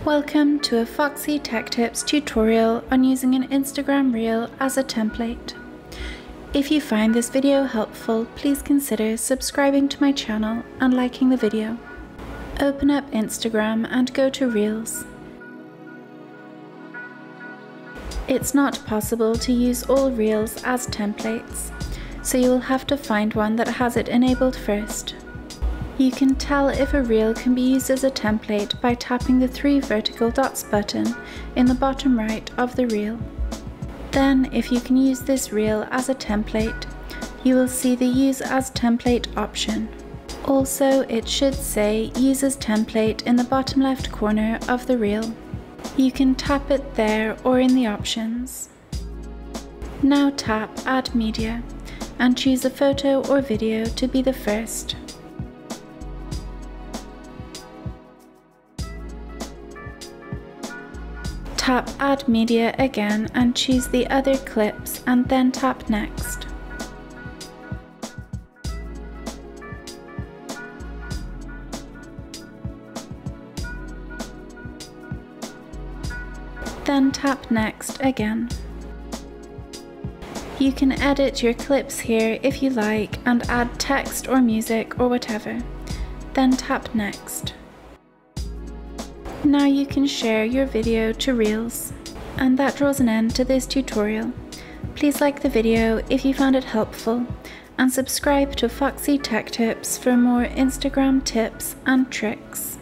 Welcome to a Foxy Tech Tips tutorial on using an Instagram Reel as a template. If you find this video helpful, please consider subscribing to my channel and liking the video. Open up Instagram and go to Reels. It's not possible to use all Reels as templates, so you will have to find one that has it enabled first. You can tell if a reel can be used as a template by tapping the 3 vertical dots button in the bottom right of the reel. Then, if you can use this reel as a template, you will see the Use as Template option. Also, it should say Use as Template in the bottom left corner of the reel. You can tap it there or in the options. Now tap Add Media and choose a photo or video to be the first. Tap Add Media again and choose the other clips and then tap Next. Then tap Next again. You can edit your clips here if you like and add text or music or whatever. Then tap Next. Now you can share your video to Reels. And that draws an end to this tutorial. Please like the video if you found it helpful and subscribe to Foxy Tech Tips for more Instagram tips and tricks.